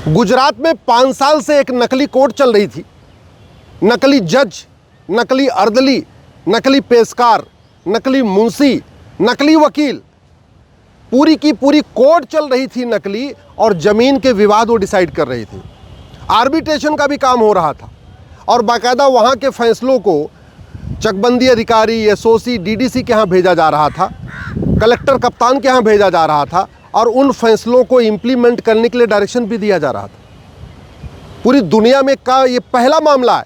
गुजरात में 5 साल से एक नकली कोर्ट चल रही थी। नकली जज, नकली अर्दली, नकली पेशकार, नकली मुंशी, नकली वकील, पूरी की पूरी कोर्ट चल रही थी नकली, और ज़मीन के विवाद वो डिसाइड कर रही थी। आर्बिट्रेशन का भी काम हो रहा था और बाकायदा वहाँ के फैसलों को चकबंदी अधिकारी, एसओसी, डीडीसी के यहाँ भेजा जा रहा था, कलेक्टर कप्तान के यहाँ भेजा जा रहा था, और उन फैसलों को इम्प्लीमेंट करने के लिए डायरेक्शन भी दिया जा रहा था। पूरी दुनिया में का ये पहला मामला है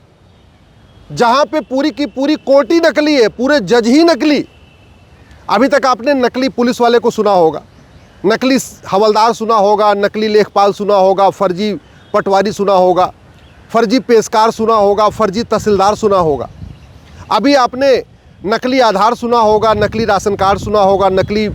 जहाँ पे पूरी की पूरी कोर्ट ही नकली है, पूरे जज ही नकली। अभी तक आपने नकली पुलिस वाले को सुना होगा, नकली हवलदार सुना होगा, नकली लेखपाल सुना होगा, फर्जी पटवारी सुना होगा, फर्जी पेशकार सुना होगा, फर्जी तहसीलदार सुना होगा। अभी आपने नकली आधार सुना होगा, नकली राशन कार्ड सुना होगा, नकली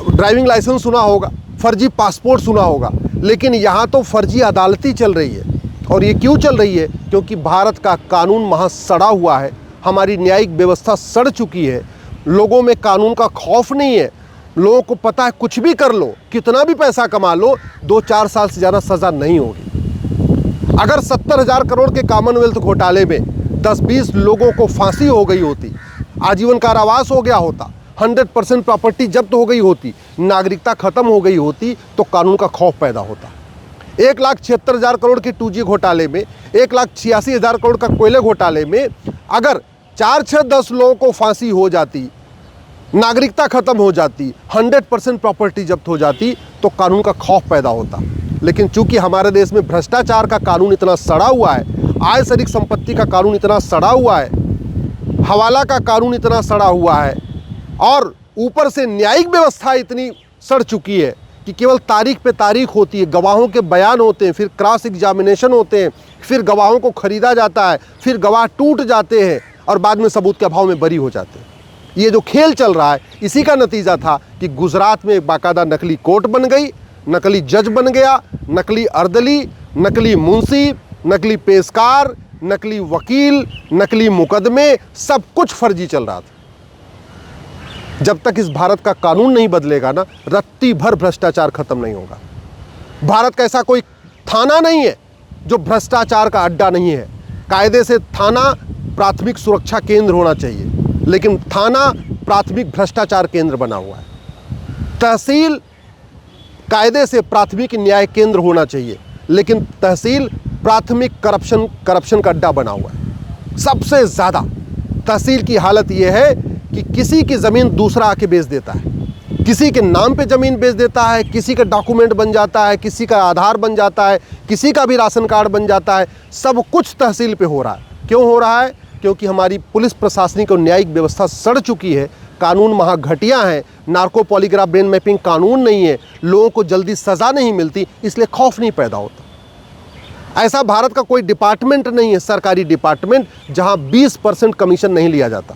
ड्राइविंग लाइसेंस सुना होगा, फर्जी पासपोर्ट सुना होगा। लेकिन यहाँ तो फर्जी अदालती चल रही है। और ये क्यों चल रही है? क्योंकि भारत का कानून वहाँ सड़ा हुआ है, हमारी न्यायिक व्यवस्था सड़ चुकी है, लोगों में कानून का खौफ नहीं है। लोगों को पता है कुछ भी कर लो, कितना भी पैसा कमा लो, 2-4 साल से ज़्यादा सज़ा नहीं होगी। अगर 70,000 करोड़ के कॉमनवेल्थ घोटाले में 10-20 लोगों को फांसी हो गई होती, आजीवन कारावास हो गया होता, 100% प्रॉपर्टी जब्त हो गई होती, नागरिकता खत्म हो गई होती, तो कानून का खौफ पैदा होता। 1,76,000 करोड़ के 2G घोटाले में, 1,86,000 करोड़ का कोयले घोटाले में अगर 4-6-10 लोगों को फांसी हो जाती, नागरिकता खत्म हो जाती, 100% प्रॉपर्टी जब्त हो जाती, तो कानून का खौफ पैदा होता। लेकिन चूंकि हमारे देश में भ्रष्टाचार का कानून इतना सड़ा हुआ है, आय से अधिक संपत्ति का कानून इतना सड़ा हुआ है, हवाला का कानून इतना सड़ा हुआ है, और ऊपर से न्यायिक व्यवस्था इतनी सड़ चुकी है कि केवल तारीख पे तारीख होती है, गवाहों के बयान होते हैं, फिर क्रॉस एग्जामिनेशन होते हैं, फिर गवाहों को खरीदा जाता है, फिर गवाह टूट जाते हैं और बाद में सबूत के अभाव में बरी हो जाते हैं। ये जो खेल चल रहा है, इसी का नतीजा था कि गुजरात में बाकायदा नकली कोर्ट बन गई, नकली जज बन गया, नकली अर्दली, नकली मुंशी, नकली पेशकार, नकली वकील, नकली मुकदमे, सब कुछ फर्जी चल रहा था। जब तक इस भारत का कानून नहीं बदलेगा ना, रत्ती भर भ्रष्टाचार खत्म नहीं होगा। भारत का ऐसा कोई थाना नहीं है जो भ्रष्टाचार का अड्डा नहीं है। कायदे से थाना प्राथमिक सुरक्षा केंद्र होना चाहिए, लेकिन थाना प्राथमिक भ्रष्टाचार केंद्र बना हुआ है। तहसील कायदे से प्राथमिक न्याय केंद्र होना चाहिए, लेकिन तहसील प्राथमिक करप्शन का अड्डा बना हुआ है। सबसे ज़्यादा तहसील की हालत यह है कि किसी की ज़मीन दूसरा आके बेच देता है, किसी के नाम पे ज़मीन बेच देता है, किसी का डॉक्यूमेंट बन जाता है, किसी का आधार बन जाता है, किसी का भी राशन कार्ड बन जाता है। सब कुछ तहसील पे हो रहा है। क्यों हो रहा है? क्योंकि हमारी पुलिस प्रशासनिक और न्यायिक व्यवस्था सड़ चुकी है, कानून वहाँ घटिया है, नार्को पॉलीग्राफ ब्रेन मैपिंग कानून नहीं है, लोगों को जल्दी सज़ा नहीं मिलती, इसलिए खौफ नहीं पैदा होता। ऐसा भारत का कोई डिपार्टमेंट नहीं है, सरकारी डिपार्टमेंट, जहाँ 20% कमीशन नहीं लिया जाता।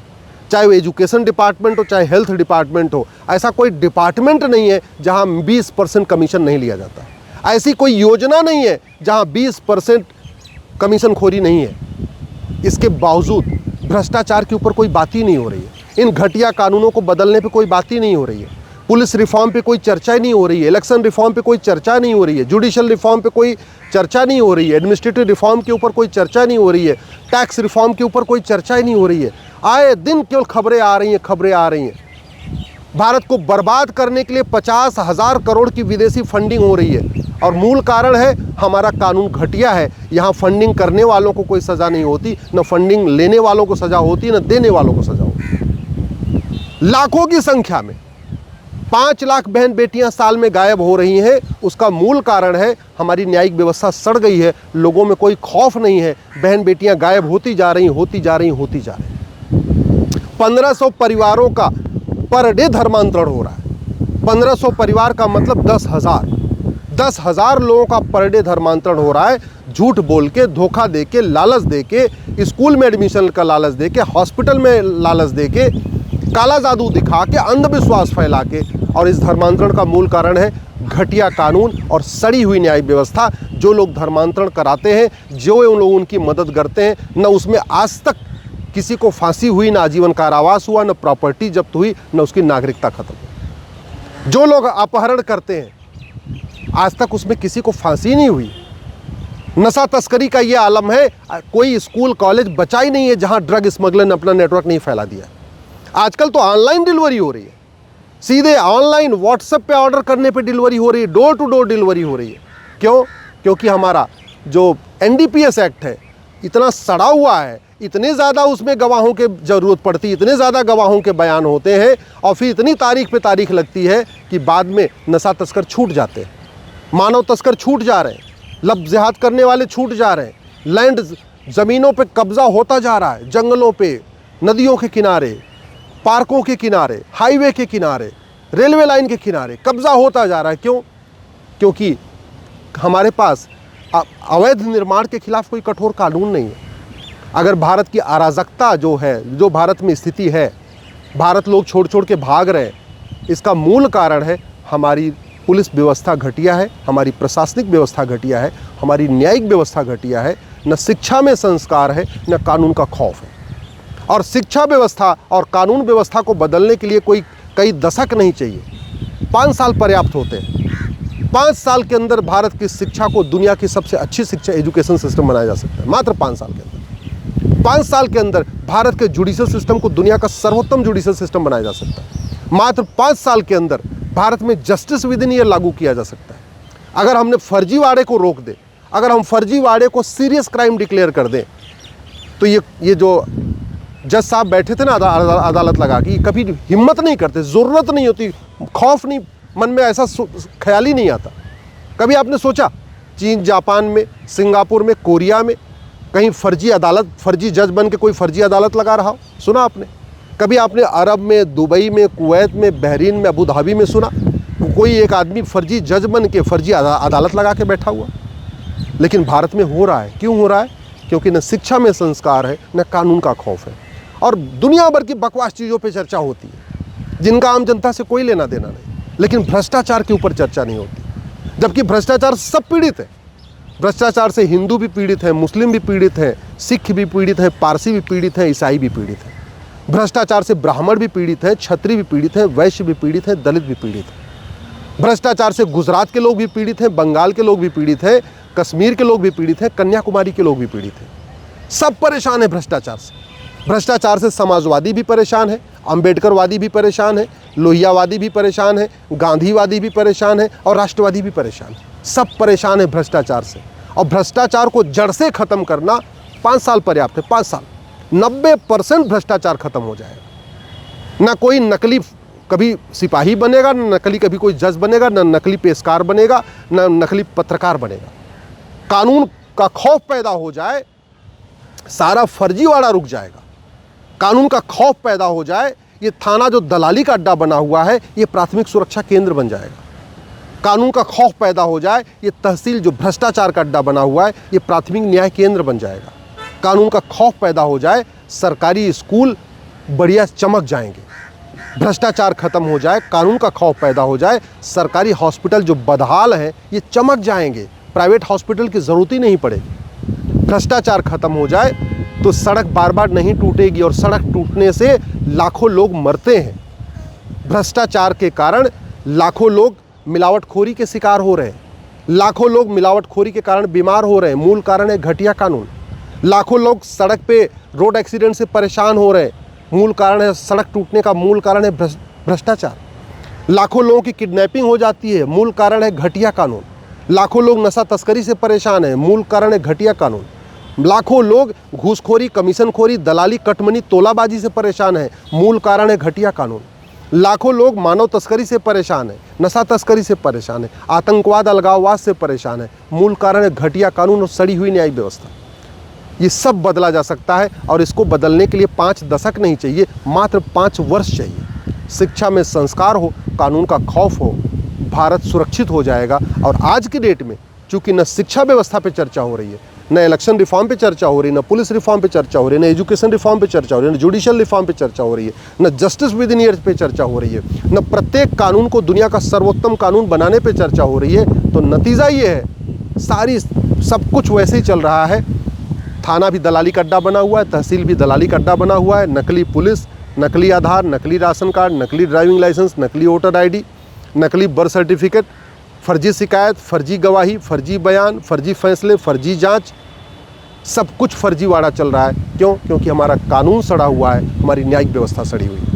चाहे वो एजुकेशन डिपार्टमेंट हो, चाहे हेल्थ डिपार्टमेंट हो, ऐसा कोई डिपार्टमेंट नहीं है जहाँ 20% कमीशन नहीं लिया जाता। ऐसी कोई योजना नहीं है जहाँ 20% कमीशन खोरी नहीं है। इसके बावजूद भ्रष्टाचार के ऊपर कोई बात ही नहीं हो रही है। इन घटिया कानूनों को बदलने पे कोई बात ही नहीं हो रही है। पुलिस रिफॉर्म पे कोई चर्चा नहीं हो रही है, इलेक्शन रिफॉर्म पे कोई चर्चा नहीं हो रही है, जुडिशल रिफॉर्म पे कोई चर्चा नहीं हो रही है, एडमिनिस्ट्रेटिव रिफॉर्म के ऊपर कोई चर्चा नहीं हो रही है, टैक्स रिफॉर्म के ऊपर कोई चर्चा ही नहीं हो रही है। आए दिन केवल खबरें आ रही हैं। भारत को बर्बाद करने के लिए 50,000 करोड़ की विदेशी फंडिंग हो रही है, और मूल कारण है हमारा कानून घटिया है। यहाँ फंडिंग करने वालों को कोई सज़ा नहीं होती, न फंडिंग लेने वालों को सज़ा होती, न देने वालों को सज़ा होती। लाखों की संख्या में 5 लाख बहन बेटियां साल में गायब हो रही हैं। उसका मूल कारण है हमारी न्यायिक व्यवस्था सड़ गई है, लोगों में कोई खौफ नहीं है। बहन बेटियां गायब होती जा रही। 1500 परिवारों का पर डे धर्मांतरण हो रहा है। 1500 परिवार का मतलब 10,000 लोगों का पर डे धर्मांतरण हो रहा है। झूठ बोल के, धोखा दे के, लालच दे के, स्कूल में एडमिशन का लालच दे के, हॉस्पिटल में लालच दे के, काला जादू दिखा के, अंधविश्वास फैला के। और इस धर्मांतरण का मूल कारण है घटिया कानून और सड़ी हुई न्याय व्यवस्था। जो लोग धर्मांतरण कराते हैं, जो लोग उनकी मदद करते हैं, न उसमें आज तक किसी को फांसी हुई, न आजीवन कारावास हुआ, न प्रॉपर्टी जब्त हुई, न उसकी नागरिकता खत्म हुई। जो लोग अपहरण करते हैं, आज तक उसमें किसी को फांसी नहीं हुई। नशा तस्करी का ये आलम है, कोई स्कूल कॉलेज बचा ही नहीं है जहां ड्रग स्मगलर ने अपना नेटवर्क नहीं फैला दिया। आजकल तो ऑनलाइन डिलीवरी हो रही है, सीधे ऑनलाइन व्हाट्सएप पे ऑर्डर करने पे डिलीवरी हो रही है, डोर टू डोर डिलीवरी हो रही है। क्यों? क्योंकि हमारा जो एनडीपीएस एक्ट है इतना सड़ा हुआ है, इतने ज़्यादा उसमें गवाहों की ज़रूरत पड़ती है, इतने ज़्यादा गवाहों के बयान होते हैं और फिर इतनी तारीख पे तारीख लगती है कि बाद में नशा तस्कर छूट जाते हैं, मानव तस्कर छूट जा रहे हैं, लब जिहाद करने वाले छूट जा रहे हैं, लैंड ज़मीनों पे कब्ज़ा होता जा रहा है, जंगलों पे, नदियों के किनारे, पार्कों के किनारे, हाईवे के किनारे, रेलवे लाइन के किनारे कब्ज़ा होता जा रहा है। क्यों? क्योंकि हमारे पास अवैध निर्माण के खिलाफ कोई कठोर कानून नहीं है। अगर भारत की अराजकता जो है, जो भारत में स्थिति है, भारत लोग छोड़ छोड़ के भाग रहे हैं, इसका मूल कारण है हमारी पुलिस व्यवस्था घटिया है, हमारी प्रशासनिक व्यवस्था घटिया है, हमारी न्यायिक व्यवस्था घटिया है, न शिक्षा में संस्कार है, न कानून का खौफ है। और शिक्षा व्यवस्था और कानून व्यवस्था को बदलने के लिए कोई कई दशक नहीं चाहिए, 5 साल पर्याप्त होते हैं। 5 साल के अंदर भारत की शिक्षा को दुनिया की सबसे अच्छी शिक्षा एजुकेशन सिस्टम बनाया जा सकता है, मात्र 5 साल के अंदर। 5 साल के अंदर भारत के जुडिशल सिस्टम को दुनिया का सर्वोत्तम जुडिशल सिस्टम बनाया जा सकता है। मात्र 5 साल के अंदर भारत में जस्टिस विद इन ईयर लागू किया जा सकता है। अगर हमने फर्जीवाड़े को रोक दे, अगर हम फर्जीवाड़े को सीरियस क्राइम डिक्लेयर कर दें, तो ये जो जज साहब बैठे थे ना अदालत लगा के, कभी हिम्मत नहीं करते, ज़रूरत नहीं होती, खौफ नहीं, मन में ऐसा ख्याल ही नहीं आता। कभी आपने सोचा चीन, जापान में, सिंगापुर में, कोरिया में कहीं फर्जी अदालत, फर्जी जज बन के कोई फर्जी अदालत लगा रहा हो? सुना आपने? कभी आपने अरब में, दुबई में, कुवैत में, बहरीन में, अबू धाबी में सुना कोई एक आदमी फर्जी जज बन के फर्जी अदालत लगा के बैठा हुआ? लेकिन भारत में हो रहा है। क्यों हो रहा है? क्योंकि न शिक्षा में संस्कार है, न कानून का खौफ है, और दुनिया भर की बकवास चीज़ों पे चर्चा होती है जिनका आम जनता से कोई लेना देना नहीं, लेकिन भ्रष्टाचार के ऊपर चर्चा नहीं होती। जबकि भ्रष्टाचार से सब पीड़ित है। भ्रष्टाचार से हिंदू भी पीड़ित है, मुस्लिम भी पीड़ित है, सिख भी पीड़ित है, पारसी भी पीड़ित है, ईसाई भी पीड़ित है। भ्रष्टाचार से ब्राह्मण भी पीड़ित है, क्षत्रिय भी पीड़ित है, वैश्य भी पीड़ित है, दलित भी पीड़ित है। भ्रष्टाचार से गुजरात के लोग भी पीड़ित हैं, बंगाल के लोग भी पीड़ित हैं, कश्मीर के लोग भी पीड़ित हैं, कन्याकुमारी के लोग भी पीड़ित हैं। सब परेशान है भ्रष्टाचार से। भ्रष्टाचार से समाजवादी भी परेशान है, अंबेडकरवादी भी परेशान है, लोहियावादी भी परेशान है, गांधीवादी भी परेशान है, और राष्ट्रवादी भी परेशान है। सब परेशान है भ्रष्टाचार से। और भ्रष्टाचार को जड़ से ख़त्म करना 5 साल पर्याप्त है। 5 साल 90% भ्रष्टाचार खत्म हो जाएगा। ना कोई नकली कभी सिपाही बनेगा, न नकली कभी कोई जज बनेगा, न नकली पेशकार बनेगा, न नकली पत्रकार बनेगा। कानून का खौफ पैदा हो जाए, सारा फर्जीवाड़ा रुक जाएगा। कानून का खौफ पैदा हो जाए, ये थाना जो दलाली का अड्डा बना हुआ है, ये प्राथमिक सुरक्षा केंद्र बन जाएगा। कानून का खौफ पैदा हो जाए, ये तहसील जो भ्रष्टाचार का अड्डा बना हुआ है, ये प्राथमिक न्याय केंद्र बन जाएगा। कानून का खौफ पैदा हो जाए, सरकारी स्कूल बढ़िया चमक जाएंगे। भ्रष्टाचार खत्म हो जाए, कानून का खौफ पैदा हो जाए, सरकारी हॉस्पिटल जो बदहाल हैं ये चमक जाएंगे, प्राइवेट हॉस्पिटल की ज़रूरत ही नहीं पड़ेगी। भ्रष्टाचार खत्म हो जाए तो सड़क बार बार नहीं टूटेगी, और सड़क टूटने से लाखों लोग मरते हैं। भ्रष्टाचार के कारण लाखों लोग मिलावटखोरी के शिकार हो रहे हैं, लाखों लोग मिलावटखोरी के कारण बीमार हो रहे हैं। मूल कारण है घटिया कानून। लाखों लोग सड़क पे रोड एक्सीडेंट से परेशान हो रहे हैं, मूल कारण है सड़क टूटने का मूल कारण है भ्रष्टाचार। लाखों लोगों की किडनैपिंग हो जाती है, मूल कारण है घटिया कानून। लाखों लोग नशा तस्करी से परेशान हैं, मूल कारण है घटिया कानून। लाखों लोग घूसखोरी, कमीशनखोरी, दलाली, कटमनी, तोलाबाजी से परेशान हैं, मूल कारण है घटिया कानून। लाखों लोग मानव तस्करी से परेशान हैं, नशा तस्करी से परेशान हैं, आतंकवाद, अलगाववाद से परेशान है, मूल कारण है घटिया कानून और सड़ी हुई न्यायिक व्यवस्था। ये सब बदला जा सकता है, और इसको बदलने के लिए 5 दशक नहीं चाहिए, मात्र 5 वर्ष चाहिए। शिक्षा में संस्कार हो, कानून का खौफ हो, भारत सुरक्षित हो जाएगा। और आज की डेट में चूंकि न शिक्षा व्यवस्था पे चर्चा हो रही है, न इलेक्शन रिफॉर्म पे चर्चा हो रही है, न पुलिस रिफॉर्म पे चर्चा हो रही है, न एजुकेशन रिफॉर्म पे चर्चा हो रही है, न जुडिशियल रिफॉर्म पे चर्चा हो रही है, न जस्टिस विद इन ईयर्स पे चर्चा हो रही है, न प्रत्येक कानून को दुनिया का सर्वोत्तम कानून बनाने पे चर्चा हो रही है, तो नतीजा ये है सब कुछ वैसे ही चल रहा है। थाना भी दलाली का अड्डा बना हुआ है, तहसील भी दलाली का अड्डा बना हुआ है, नकली पुलिस, नकली आधार, नकली राशन कार्ड, नकली ड्राइविंग लाइसेंस, नकली वोटर ID, नकली बर्थ सर्टिफिकेट, फर्जी शिकायत, फर्जी गवाही, फर्जी बयान, फर्जी फैसले, फर्जी जांच, सब कुछ फर्जीवाड़ा चल रहा है। क्यों? क्योंकि हमारा कानून सड़ा हुआ है, हमारी न्यायिक व्यवस्था सड़ी हुई है।